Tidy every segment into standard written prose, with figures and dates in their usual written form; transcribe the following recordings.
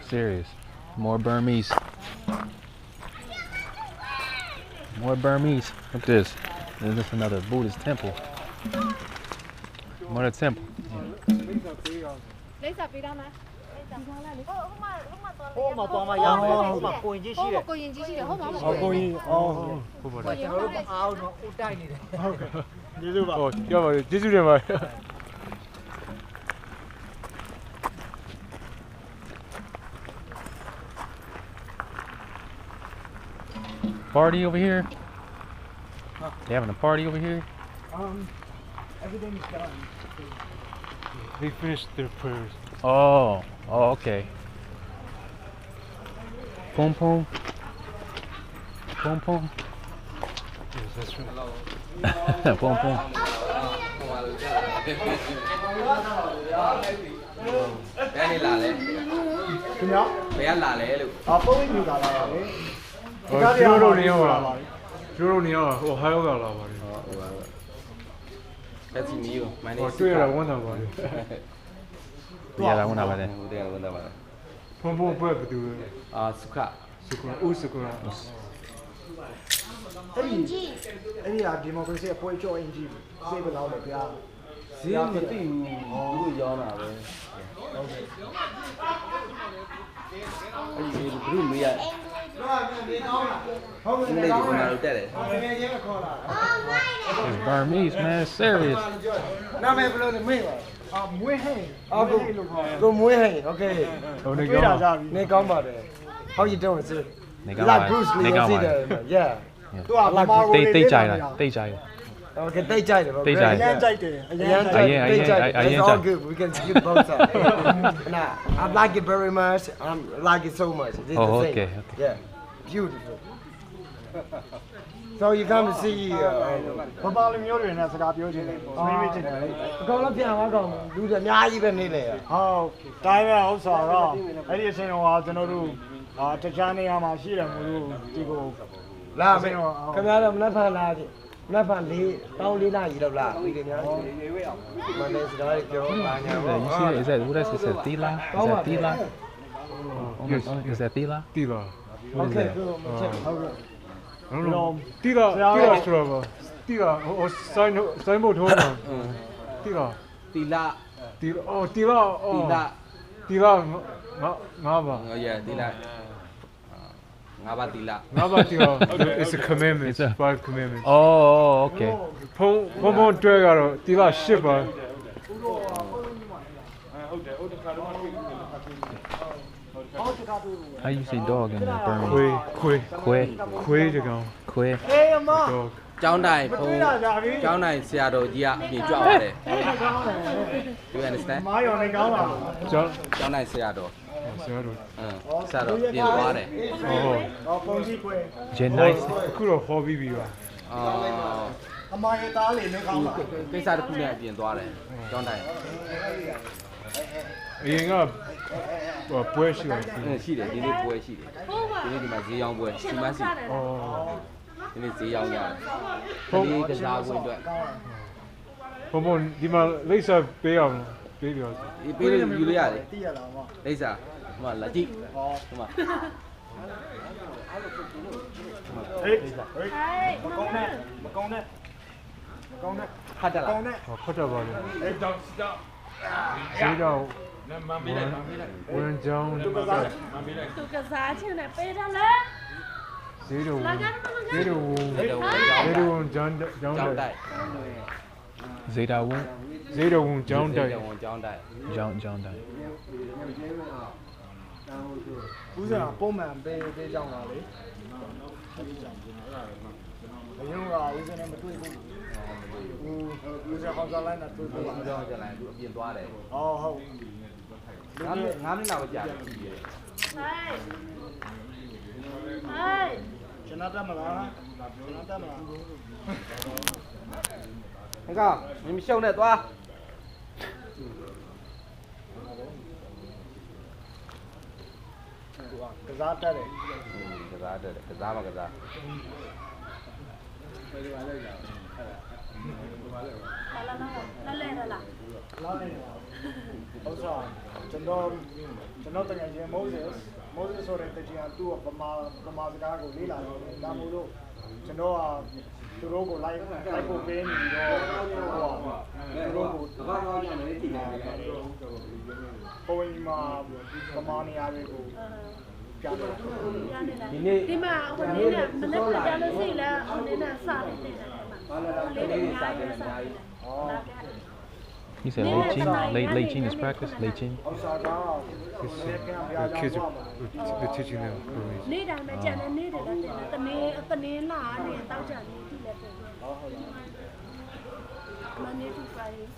Serious. More Burmese. More Burmese. Look at this. This is another Buddhist temple. More temple. Party over here? They having a party over here? Everything's done. They finished their prayers. Oh, okay. Pum pum. Pum pum. Yes, that's right. Pum pum. That's me. My name is Dia lah una ba de. Sukha. Any democracy appoint your NG. Save it out of ya. See, you do Yana. It's Burmese, man. It's serious. Okay. How you doing, sir? Like Bruce Lee, yeah. They jai. Okay, they jai. It's all good. We can skip both sides. Nah, I like it very much. I like it so much. Oh, okay. Yeah, beautiful. So you come to see. Papa, you are in a Sagapi. Do the Nayivan. Oh, Taiwan also. I didn't say no. Tajani Amashira. Come out of Napaladi. Napali, only now you don't laugh. We didn't have Is that what is it? Tila? Is that Tila? Is that Tila? Tila. What is that? I don't know. Tila Strava. Tila. Oh, Simon Tila. Oh, Tila. Tila. Ngaba. Oh, yeah, Tila. It's a commandment. It's 5 commandments. Oh, okay. Pomo Dragaro, Tila Shiba. How you say dog in Burmese? Kwe. Dog. Down Nai, Down Nai, Seattle, yeah, you drop it. Do you understand? Down Nai, Seattle. Seattle, in water. Jen nice. Kuro hobby view. Cái sao được này tiền toa này, Down Nai. Ying up. Bush. She did, did it boy, she did. You need my young boy, she must see. Oh. You need the young guy. Only the dog will do it. Pomo, Dima, Lisa Bayon. Baby. Julia. Lisa. Come on, Lati. Come on. Hey. Cut that. Cut about it. Say down. When John. Zeta Wong. John Day. John Day. Who's a Bowman? They don't know. You know, who's the number 2? Who's a house line at 2? Oh, Ngắm nào mà chả. Thấy không? Mình show này toa. cái giá đây. Cái giá mà cái giá. Nó lên rồi là. Also, tengah je Moses sore tadi tu pemain sekarang aku lihat kamu tu, turun aku like aku pen ni turun aku. Kau ini pemain ni ada aku. Di mana orang ni mana perjalanan sih lah, orang ni sah ni. He said Lei Chin is practice. Lei Chin. The kids they're teaching them Burmese. Ni dah macam ni dah lah, tani lah ni tahu je ni tu lah. Mana tu saya.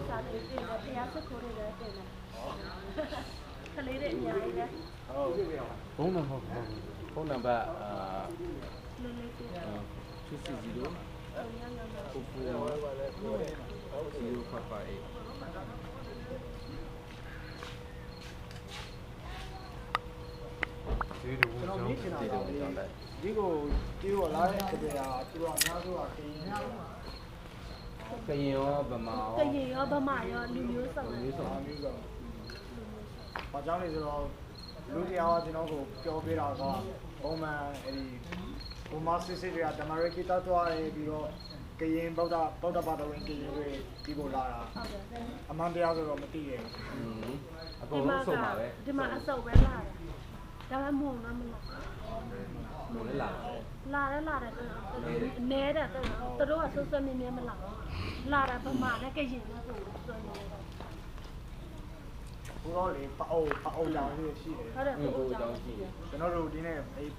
Satu tu lah, biasa kore dah tu lah. Kalau ini ni ada. Phone number 260 Kayin bauta pada wing kayin we tibo lara. Amang dia tu mati ye. Apa orang sok mah be? Di mana sok be lah. Dah mau nama lah. Mau lah. Lah. Neh dah tu. Terus asal ni malah. Lah dah pemana kayin tu. Puro le pau jang ni si le. Ada pau jang si. Kena ru di ni,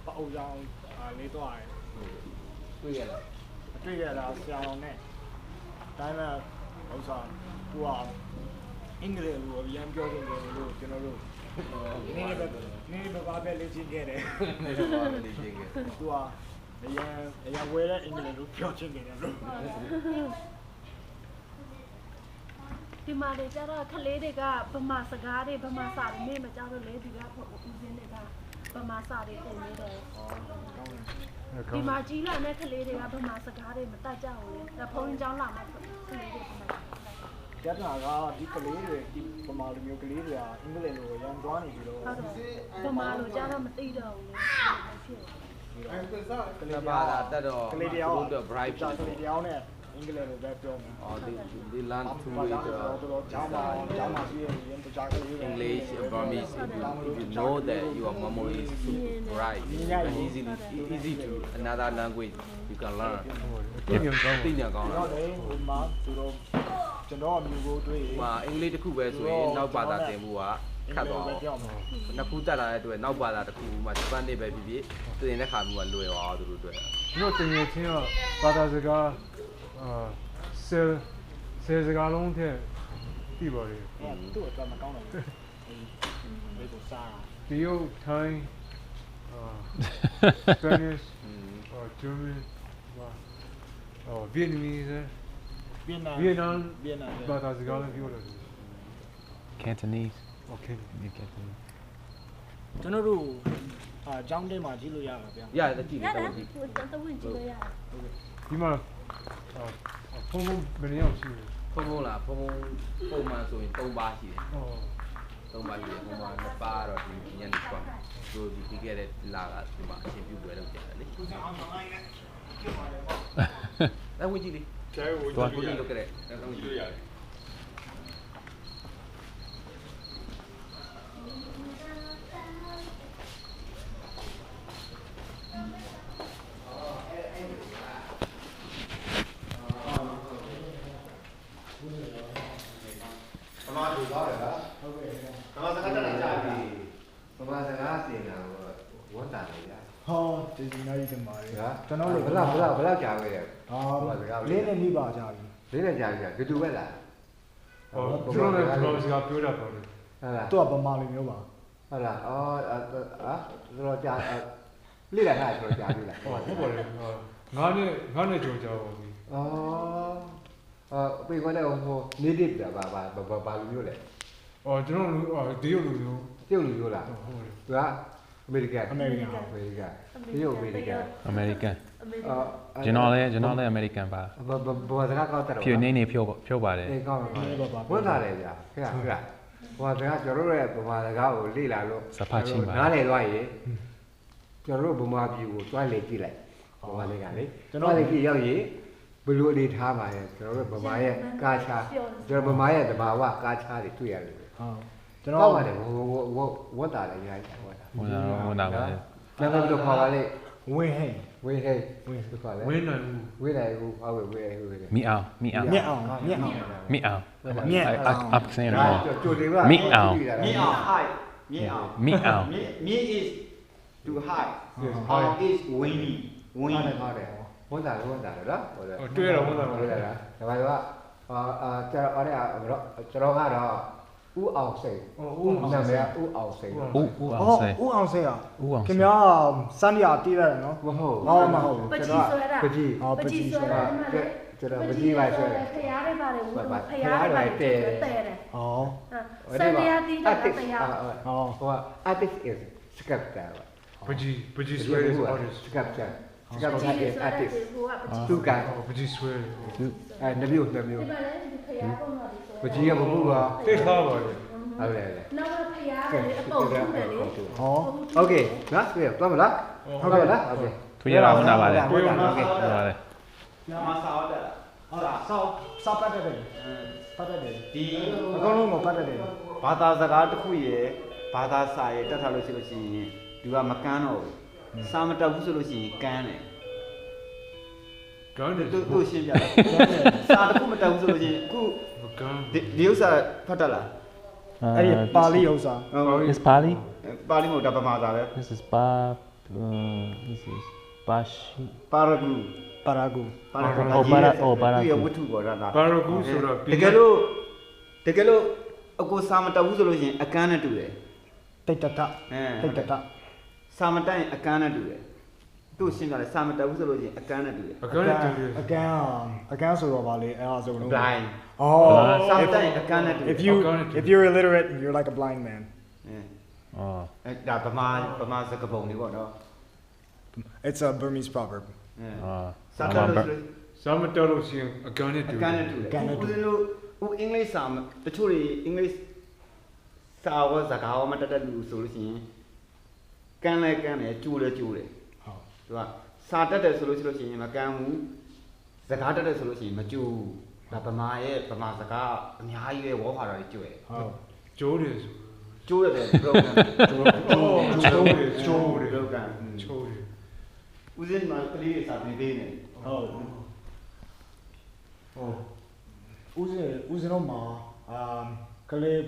pau jang le tu ai. တွေ့ရလား တွေ့ရတာဆရာတော်နဲ့ဒါပေမဲ့ဥစ္စာသူကအင်္ဂလိပ်လိုအရင်ပြောနေတယ်လို့ကျွန်တော်တို့နည်းနည်းပါပဲလေ့ကျင့်ခဲ့တယ်သူကအရင်ဝဲတဲ့အင်္ဂလိပ်လိုပြောချင်နေတယ်လို့ ဒီမှာလေကျတော့ခလေးတွေကဗမာစကားတွေဗမာစာတွေမေ့မကြောက်လို့လေဒီကဦးစင်းတွေကဗမာစာတွေသင်နေတယ်ဒီမှာကြီးလာတဲ့ခလေးတွေကဗမာစကားတွေမတတ်ကြဘူးလေဒါဖုန်းကြောင်းလာမှခလေးတွေဗမာ ပြဿနာကဒီကလေးတွေဒီဗမာလူမျိုးကလေးတွေကအင်္ဂလိပ်လိုရန်သွားနေပြီလို့ ဟုတ်တယ်ဗမာလိုကျတော့မသိတော့ဘူးလေဖြစ် ကလေးဘာသာတက်တော့ ကလေးတယောက် တို့ bribe ကလေးတယောက်နဲ့အင်္ဂလိပ်လိုပဲပြောမယ် or they learn two way ကျောင်းမှာရှိရင်တခြားကလေးတွေ English Burmese if you know that your memory is right easy to another language you can learn သိဉာဏ်ကောင်းလား ဟုတ်တယ်ဟိုမှာသူတို့ကျွန်တော်အမျိုးကိုတွေ့ရင် မှာအင်္ဂလိပ်တစ်ခုပဲဆိုရင်နောက်ဘာသာသင်ဖို့ကခတ်သွားအောင်နှစ်ခုတက်လာတဲ့အတွက်နောက်ဘာသာတစ်ခုမှစပန်နေပဲဖြစ်ဖြစ်သင်တဲ့ခါမျိုးကလွယ်သွားသူတို့တွေ့ တို့တကယ်ချင်းကဘာသာစကားဆယ်စကားလုံးထက်ပြီးပါလေ သူ့အတွက်မကောင်းတော့ဘူးဒီကိုစားတာ တရုတ်ထိုင်းSpanish German Vietnamese ဗီယက်နမ် ဘာသာစကားလည်းပြောတယ် Cantonese. Okay. Cantonese. ကျွန်တော်တို့ကျောင်းထဲမှာကြည့်လို့ရတာဗျာ ရတယ်ကြည့် ရ တယ် တာ တော့ကြည့် ဟိုတဝင်းကြည့်လို့ရတယ် ဒီမှာဖုန်းဘယ်နှစ်ယောက်ရှိလဲ ဖုန်းလားဖုန်းပုံမှန်ဆိုရင်3ပါးရှိတယ် အော် 3ပါးရှိတယ်ပုံမှန်2ပါးတော့ဒီညနေပတ်ဆိုဒီပြီးခဲ့တဲ့လာကဒီမှာအချင်းပြုပွဲလုပ်ကြတယ်လေအဲ့ဝင်ကြည့်လေကျဲဝင်ကြည့်လို့ကြတယ်အဲ့ဝင်ကြည့်ရတယ် Mama tu tahu tak? Mama sekarang dah jadi. Mama sekarang sih nak buat tak ya? ဟောဒီနေ့ဒီမှာလေ Ya. ကျွန်တော်တို့ Bela jauh ya. လေးနဲ့နှီးပါကြပြီ Bela jauh ya. Kedua bela. ဟောကျွန်တော်လည်းဘယ်လိုစကားပြောတတ်ပါလဲ Alah. သူကဗမာလူမျိုးပါ Alah. Oh, kalau jauh, lihat lah kalau jauh lah. ဟောဟုတ်ပါလေငါနဲ့ကြော်ကြပါပြီ Oh, bây giờ đây ông native là bà lưu rồi. ဟောကျွန်တော်ဒီရုပ်လူမျိုး Tiêu lưu rồi là. ဟုတ်တယ် Dạ. American. American. Ví dụ American. American.ကျွန်တော်လည်း American ပါ ဘာစကားကောက်တယ် ဖြူနေဖြုတ်ပါတယ် အေးကောင်းဝန်တာတယ်ဗျာခင်ဗျာဘာစကားကျွန်တော်တို့ရဲ့ဗမာစကားကိုလေ့လာလို့နားလည်သွားရင်ကျွန်တော်တို့ဗမာပြည်ကိုတွားလေကြည့်လိုက်ဗမာတွေကလေကျွန်တော်လည်းကြည့်ရောက်ရင်ဘယ်လိုအနေထားပါလဲကျွန်တော်တို့ဗမာရဲ့ကာချာကျွန်တော်ဗမာရဲ့တဘာဝကာချာတွေတွေ့ရတယ်ဟုတ်ကျွန်တော်ပါတယ်ဝတ်တာလည်းညာဝတ်တာဝန်တာပါတယ် ကျွန်တော်တို့ခေါ်ပါလေ ဝင်းဟိ ဝင်းသူခေါ်လေဝင်းနိုင်ဘူးဟုတ်ဝင်း မိအောင် မြက်အောင် up saying it wrong ကြိုတင်ပါ မိအောင် high မြင့်အောင် မိအောင် မြင့် is to high on is windy ဟုတ်တယ်ဝန်တာနော်ဟုတ်တယ် တွေ့ရဝန်တာ ဟုတ်တယ်လားဒါပေမဲ့ကျွန်တော်ကတော့ဦးအောင်စိတ်နာမည်ဦးအောင်စိတ် ဦးအောင်စိတ် ဦးအောင်စိတ်ခင်ဗျာစမ်းရတီးရတယ်နော်မဟုတ်ပကြီးဆွဲတာ ပကြီးဆွဲတာကျွန်တော်ပကြီးပါဆွဲတယ် ဖရားတွေပါတယ်ဖရားတွေတဲတယ်ဟောစံရတီးတာတရားဟို artist is sculptor ပကြီးဆွဲတယ် artist sculptor is artist သူကပကြီးဆွဲနှမျိုး ဒီမှာလည်းဖရားပုံတော်ပတွေကြီးကမဟုတ်ပါ သိထားပါလေဟုတ်တယ်နောက်ကဖရားတွေအပေါ်ထူးတယ်လေဟောโอเคနော်ပြေသွားမလားဟုတ်ကဲ့လားโอเค ထွေရတာဝန်တာပါလေ โอเคပါလေ ညမှာစာဟုတ်တယ်စာပတ်တယ်ပတ်တယ်ဒီအကုန်လုံးကိုပတ်တယ် ဘာသာစကားတစ်ခုရဲ့ဘာသာစာရဲ့တက်ထားလို့ရှိရင်ဒီကမကန်းတော့ဘူးစာမတက်ဘူးဆိုလို့ရှိရင်ကန်းတယ်သူရှင်းပြတယ်စာတစ်ခုမတက်ဘူးဆိုလို့ရှိရင်အခုဒီဥစ္စာဖတ်တတ်လားအဲ့ဒီပါဠိဥစ္စာ is Pali ပါဠိမဟုတ်တာဗမာစာပဲ this is Bashi ပါရဂူ Paragu ဒီဝတ္ထုပေါ်တာ Paragu ဆိုတော့တကယ်လို့အကိုစာမတက်ဘူးဆိုလို့ရှိရင်အကန်းနဲ့တူတယ်တိတ်တတစာမတက်ရင်အကန်းနဲ့တူတယ်သူ့ရှင်းပြတယ်စာမတက်ဘူးဆိုလို့ရှိရင်အကန်းနဲ့တူတယ်အကန်းဆိုတော့ဗာလေအဲ့ဒါဆိုလို့ blind စာမတက်ရင်အကန်းနဲ့တူတယ် if you're illiterate you're like a blind man ဒါဗမာစကားပုံတွေပေါ့နော် it's a Burmese proverb စာတက်လို့ရှိရင်အကန်းနဲ့တူတယ်ဦးအင်္ဂလိပ်စာတချို့တွေအင်္ဂလိပ်စာဝစကားမတက်တဲ့လူဆိုလို့ရှိရင်ကန်းလဲကန်းတယ်ကျိုးလဲကျိုးတယ်ဟုတ်သူကစာတက်တယ်ဆိုလို့ရှိရင်မကန်းဘူးစကားတက်တယ်ဆိုလို့ရှိရင်မကျိုးဒါဗမာစကားအများကြီးပဲဝေါ်ဖာတာတွေကျိုးတယ်ဟုတ်ကျိုးတယ်ဆိုကျိုးတယ် program ကျိုးတယ် program ဦးစင်းမှာကလေးတွေစာပေးနေဟုတ်ဦးစင်းတော့မှာကလေး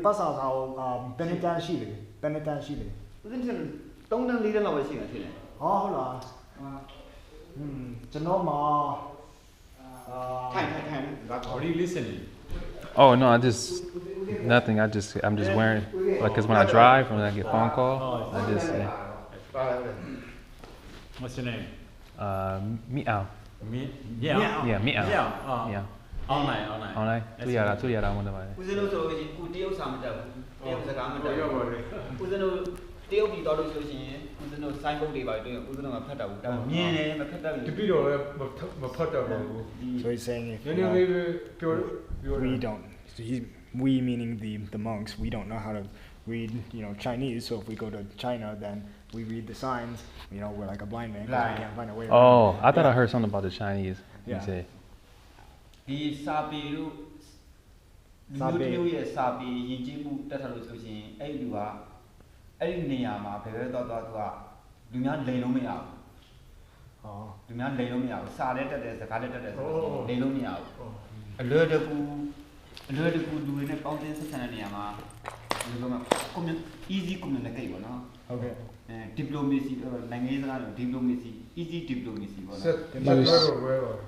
ပတ်စာစာပန်နတန်ရှိတယ်ဦးစင်း3 တန်း4 တန်းလောက်ပဲရှိတာဖြစ်တယ်ဟုတ်လားကျွန်တော်မှာထိုင် Are you listening? Oh no, nothing. I'm just wearing like because when I drive or when I get phone call, I just What's your name? Meow. Yeah. Meow. Online. သူရတာမဟုတ်ပါဘူးဦးစင်းတို့ဆိုရင်ကိုတရုတ်စာမတက်ဘူးတရုတ်စကားမတက်ဘူးဦးစင်းတို့တရုတ်ပြည်တော်လို့ဆိုရင်ဦးစင်းတို့စိုင်းပုတ်တွေပါတွေ့ဦးစင်းတို့ကဖတ်တာဘူးဒါမြင်တယ်မဖတ်တတ်ဘူးတပည့်တော်လည်းမဖတ်တတ်ပါဘူး So he's saying if we meaning the monks we don't know how to read Chinese, so if we go to China then we read the signs, we're like a blind man because we can't find a way around. Oh, I thought I heard something about the Chinese. You say. ဒီစာပေတို့လူမျိုးရဲ့စာပေယဉ်ကျေးမှုတက်ထားလို့ဆိုရှင်အဲ့လူကအဲ့ဒီနေရာမှာဘယ်ပဲတော့သူကလူများလိန်လို့မရဘူးလူများလိန်လို့မရဘူးစာလည်းတက်တယ်စကားလည်းတက်တယ်ဆိုတော့လိန်လို့မရဘူးအလွယ်တကူလူတွေနဲ့ပေါင်းတင်ဆက်ဆံတဲ့နေရာမှာဒီလိုမျိုး easy communicate ပေါ့နော်ဟုတ်ကဲ့diplomacy နိုင်ငံရေးစကားလို့ diplomacy easy diplomacy ပေါ့နော်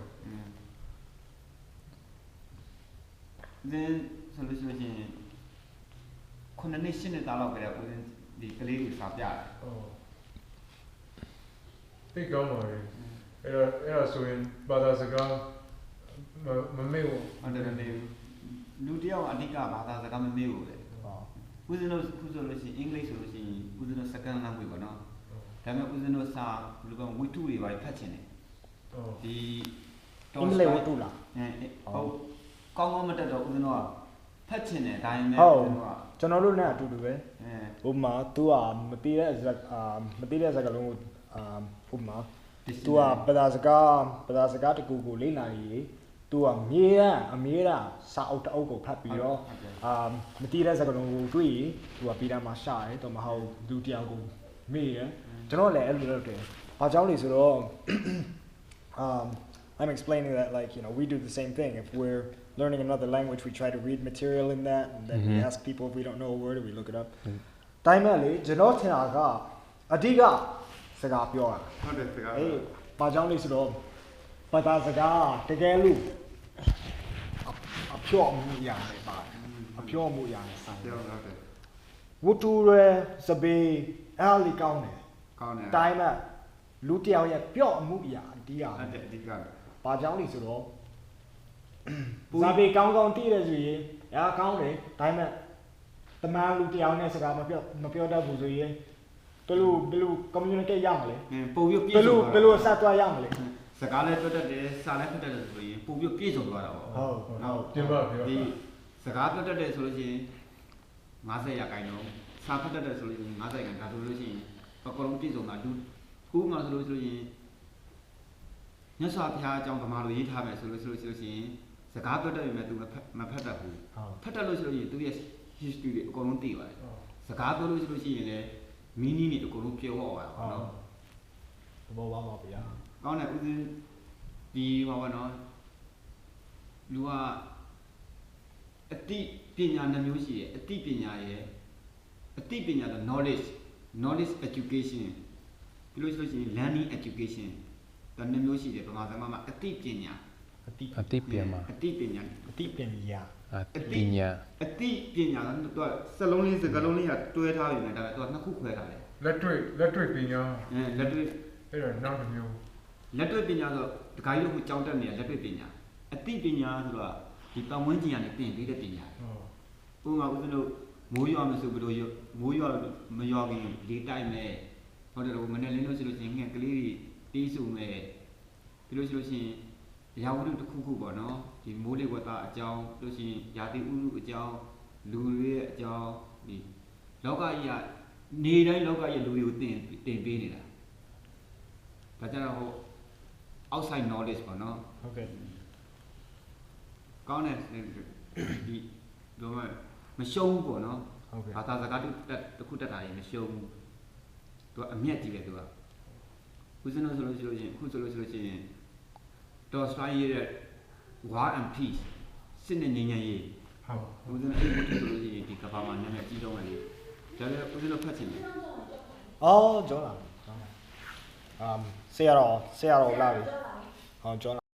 then solution ချင်းခုနှစ်ရှင်းနေတာလောက်ပဲဦးစင်းဒီကလေးကိုစာပြတယ်သိကောင်းပါလေအဲ့ဒါဆိုရင်ဘာသာစကားမမေ့ဘူးဟုတ်တယ်လူတယောက်အဓိကဘာသာစကားမမေ့ဘူးလေ ဦးဇင်းတို့ခုဆိုလို့ရှိရင်အင်္ဂလိပ်ဆိုလို့ရှိရင်ဦးဇင်းတို့ second language ပေါ့နော်ဒါပေမဲ့ဦးဇင်းတို့စာဘယ်လိုပြောဝိတုတွေပါဖတ်ချင်တယ်ဒီအင်္ဂလိပ်ဝတ္ထုလားဟုတ်ကောင်းကောင်းမတက်တော့ဦးဇင်းတို့ကဖတ်ချင်တယ်ဒါပေမဲ့ဦးဇင်းတို့ကကျွန်တော်တို့နဲ့အတူတူပဲဥပမာ तू อ่ะမသိတဲ့စကားလုံးကိုဥပမာ तू อ่ะပဒါစကားတကူကိုလေ့လာရေး तू อ่ะအမြဲတမ်းစာအုပ်တအုပ်ကိုဖတ်ပြီးတော့မသိတဲ့စကားလုံးကိုတွေ့ရင် तू อ่ะပြီးတာမှရှာတယ်တော့မဟုတ်လူတယောက်ကိုမေးတယ်ကျွန်တော်လည်းအဲ့လိုလုပ်တယ်ဘာကြောင့်လဲဆိုတော့ I'm explaining that like we do the same thing if we're learning another language we try to read material in that and then we ask people if we don't know a word we look it up တိုင်းမဲ့လေကျွန်တော်ထင်တာကအဓိကစကားပြောတာဟုတ်တယ်စကားအေးဘာကြောင့်လဲဆိုတော့ဘာသာစကားတကယ်လို့အဖြော့မှုရတယ်ပါအဖြော့မှုရတယ်ဆိုင်ဟုတ်တယ်ဝတ္ထုရဲစပေးအားလေးကောင်းတယ်တိုင်းမဲ့လူတယောက်ရဲ့ပြော့မှုရာဒီဟာဟုတ်တယ်အဓိကဘာကြောင့်လဲဆိုတော့ဇာပေကောင်းတည်တယ်ဆိုရင်အားကောင်းတယ်ဒါပေမဲ့တမန်လူတယောက်နဲ့စကားမပြောတတ်ဘူးဆိုရင်ဘယ်လို communicate ရမလဲပုံပြပြည့်စုံဘယ်လိုဆက်သွားရမလဲစကားလည်းပြောတတ်တယ်စာလည်းဖတ်တတ်တယ်ဆိုရင်ပုံပြပြည့်စုံသွားတာပေါ့ဟုတ်တင်ပါပြောဒီစကားပြောတတ်တယ်ဆိုလို့ရှိရင်50ရာခိုင်နှုန်းစာဖတ်တတ်တယ်ဆိုလို့ရှိရင်50ရာခိုင်နှုန်းဒါဆိုလို့ရှိရင်အကုန်လုံးပြည့်စုံတာလူခုမှဆိုလို့ရှိရင်မြတ်စွာဘုရားအကြောင်းဗမာလိုရေးထားမယ်ဆိုလို့ရှိရင်စကားပြောတတ်ပေမဲ့ तू မဖတ်တတ်ဘူးဖတ်တတ်လို့ရှိလို့ရှိရင် तू ရဲ့ history တွေအကုန်လုံးသိပါတယ်စကားပြောလို့ရှိရင်လည်း meaning တွေအကုန်လုံးပြောသွားတာပေါ့နော်သဘောပါပါဗျာကောင်းတယ်ဦးစင်းဒီပါဘောနော်လူကအတိပညာနှမျိုးရှိတယ်အတိပညာရဲ့အတိပညာဆို knowledge education ပြီးလို့ရှိရင် learning education ဒါနှမျိုးရှိတယ်ဗမာစကားမှာအတိပညာအတိပညာတော့စလုံးလေးစကားလုံးလေးကတွဲထားပြီနဲ့ဒါပေမဲ့နှစ်ခုခွဲထားတယ်လက်တွေ့ပညာလက်တွေ့အဲ့တော့နောက်တစ်မျိုးလက်တွေ့ပညာဆိုဒကာကြီးတို့ကကြောင်းတက်နေတာလက်တွေ့ပညာအတိပညာဆိုတော့ဒီပတ်ဝန်းကျင်ကနေပြင်ပေးတဲ့ပညာဥပမာဦးဇင်းတို့မိုးရွာမယ်ဆိုပြီးတော့မိုးရွာမရွာခင်လေတိုက်မယ်ဟုတ်တယ်လို့မနေ့လင်းလို့ရှိလို့ချင်းငှက်ကလေးတွေတီးစုမယ်ပြီးလို့ရှိလို့ချင်းရာဝတ္ထုတစ်ခုခုပေါ့နော်ဒီမိုးလေဝသအကြောင်းလို့ရှိရင်ရာသီဥတုအကြောင်းလူတွေရဲ့အကြောင်းဒီလောကကြီးကနေတိုင်းလောကကြီးလူတွေကိုတင်ပေးနေတာဒါကြတော့ဟို outside knowledge ပေါ့နော်ဟုတ်ကဲ့ကောင်းတယ်ဒီတော့မရှုံးဘူးပေါ့နော်ဟုတ်ကဲ့ဘာသာစကားတစ်ခုတက်တာရင်မရှုံးဘူးသူကအမျက်ကြီးပဲသူကဦးဇင်းတို့ဆိုလို့ရှိရင်အခုဆိုလို့ရှိရင်တော်စတိုင်းရဲ့ War and Peace စစ်နဲ့ငြိမ်းချမ်းရေးဟုတ်ဦးဇင်းအဲ့ဒီဆိုလို့ရှိရင်ဒီကဘာမှာနာမည်ကြီးတော့မယ်လေဒါလည်းဦးဇင်းတို့ဖတ်ချင်တယ်အော်ကျော်လာဆရာတော်လာပြီဟောကျော်လာ